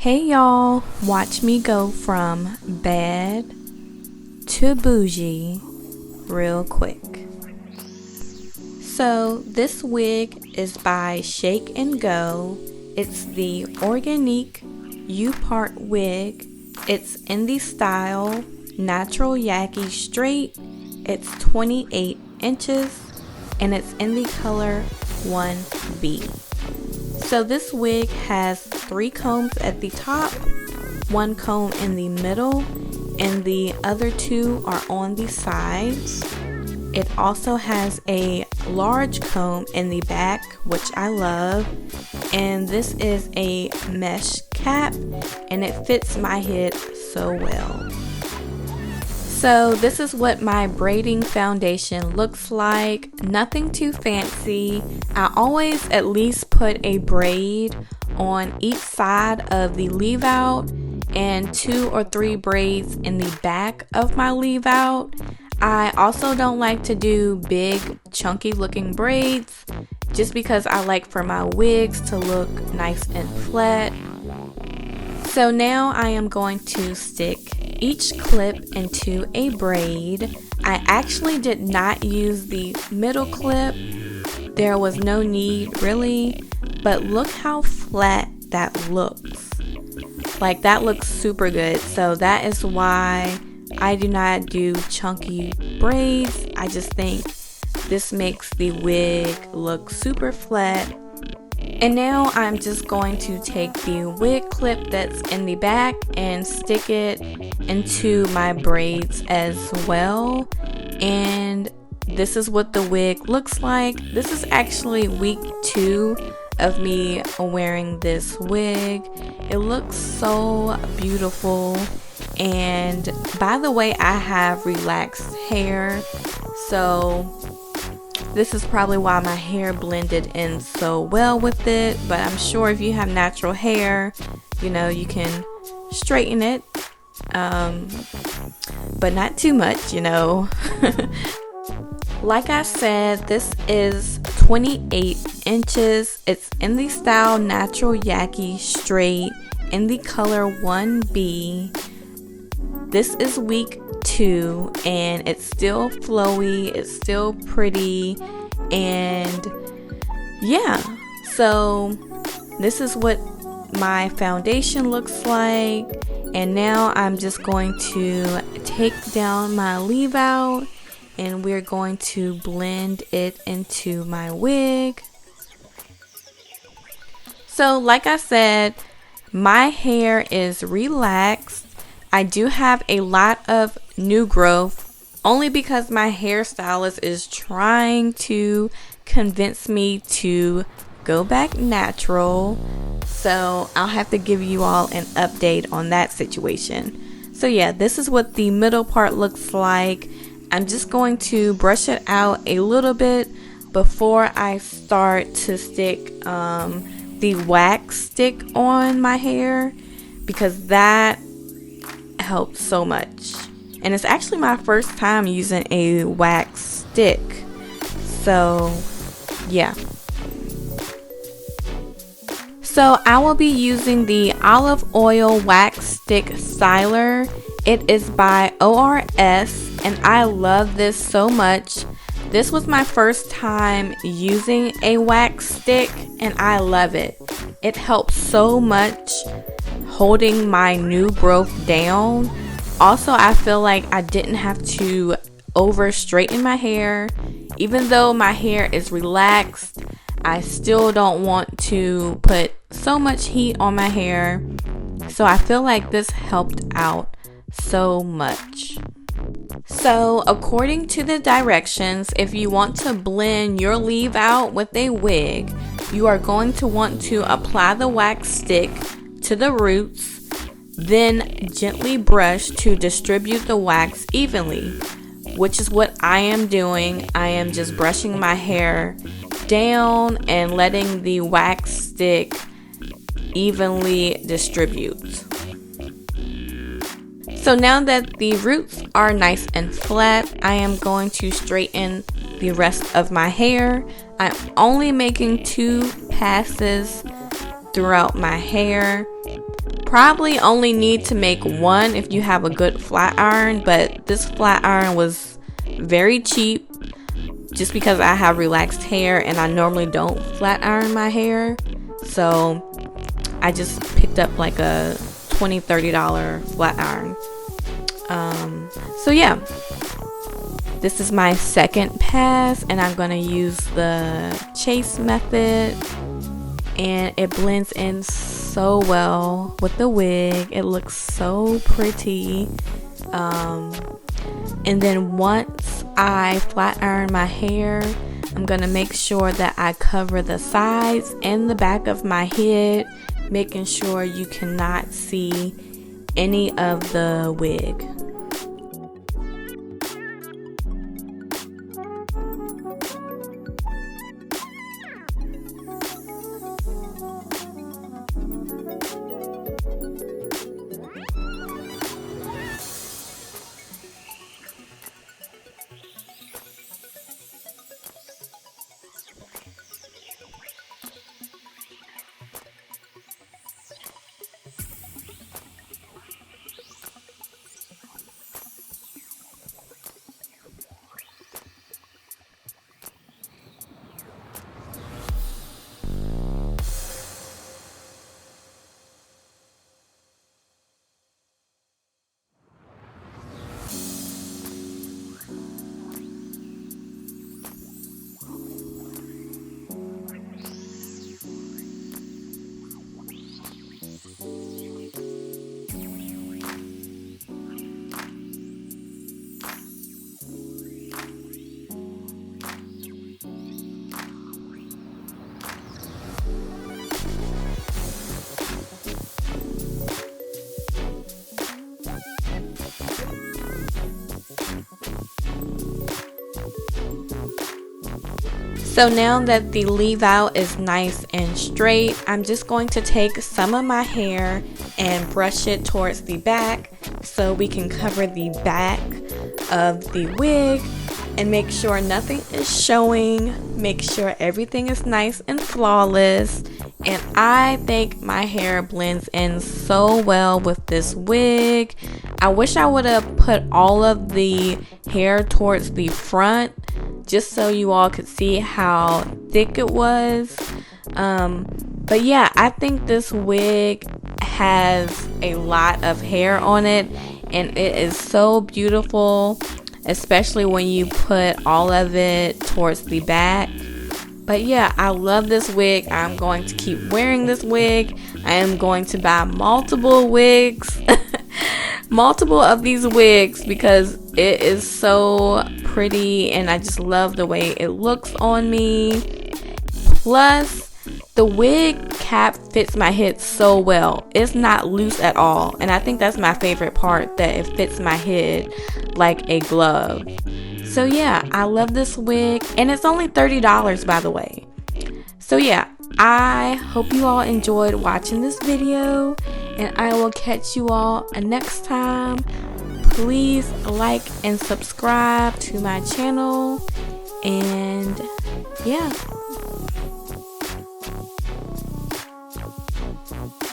Hey y'all, watch me go from bad to bougie real quick. So this wig is by Shake and Go. It's the Organique U-Part wig. It's in the style Natural Yaki Straight. It's 28 inches and it's in the color 1B. So this wig has 3 combs at the top, 1 comb in the middle, and the other 2 are on the sides. It also has a large comb in the back, which I love, and this is a mesh cap and it fits my head so well. So this is what my braiding foundation looks like. Nothing too fancy. I always at least put a braid on each side of the leave out and 2 or 3 braids in the back of my leave out. I also don't like to do big chunky looking braids just because I like for my wigs to look nice and flat. So now I am going to stick each clip into a braid. I actually did not use the middle clip. There was no need really, but look how flat that looks. Like that looks super good. So that is why I do not do chunky braids. I just think this makes the wig look super flat. And now I'm just going to take the wig clip that's in the back and stick it into my braids as well. And this is what the wig looks like. This is actually week 2 of me wearing this wig. It looks so beautiful. And by the way, I have relaxed hair, so this is probably why my hair blended in so well with it. But I'm sure if you have natural hair, you know, you can straighten it, but not too much, you know. Like I said, this is 28 inches. It's in the style Natural Yaki Straight in the color 1B. This is week 2 and it's still flowy, it's still pretty, and yeah, so this is what my foundation looks like. And now I'm just going to take down my leave out and we're going to blend it into my wig. So like I said, my hair is relaxed. I do have a lot of new growth only because my hairstylist is trying to convince me to go back natural. So I'll have to give you all an update on that situation. So yeah, this is what the middle part looks like. I'm just going to brush it out a little bit before I start to stick the wax stick on my hair, because that helps so much. And it's actually my first time using a wax stick, so yeah. So I will be using the olive oil wax stick styler. It is by ORS and I love this so much. This was my first time using a wax stick and I love it. It helps so much holding my new growth down. Also, I feel like I didn't have to over straighten my hair. Even though my hair is relaxed, I still don't want to put so much heat on my hair. So I feel like this helped out so much. So according to the directions, if you want to blend your leave out with a wig, you are going to want to apply the wax stick to the roots, then gently brush to distribute the wax evenly, which is what I am doing. I am just brushing my hair down and letting the wax stick evenly distribute. So now that the roots are nice and flat, I am going to straighten the rest of my hair. I'm only making 2 passes throughout my hair. Probably only need to make one if you have a good flat iron, but this flat iron was very cheap just because I have relaxed hair and I normally don't flat iron my hair. So I just picked up like a $20-$30 flat iron. So yeah, this is my second pass and I'm gonna use the chase method, and it blends in so well with the wig. It looks so pretty. And then once I flat iron my hair, I'm gonna make sure that I cover the sides and the back of my head, making sure you cannot see any of the wig. So now that the leave out is nice and straight, I'm just going to take some of my hair and brush it towards the back so we can cover the back of the wig and make sure nothing is showing, make sure everything is nice and flawless. And I think my hair blends in so well with this wig. I wish I would have put all of the hair towards the front just so you all could see how thick it was. But yeah, I think this wig has a lot of hair on it and it is so beautiful, especially when you put all of it towards the back. But yeah, I love this wig. I'm going to keep wearing this wig. I am going to buy multiple wigs multiple of these wigs because it is so pretty and I just love the way it looks on me. Plus, the wig cap fits my head so well. It's not loose at all, and I think that's my favorite part, that it fits my head like a glove. So yeah, I love this wig, and it's only $30 by the way. So yeah, I hope you all enjoyed watching this video, and I will catch you all next time. Please like and subscribe to my channel, and yeah,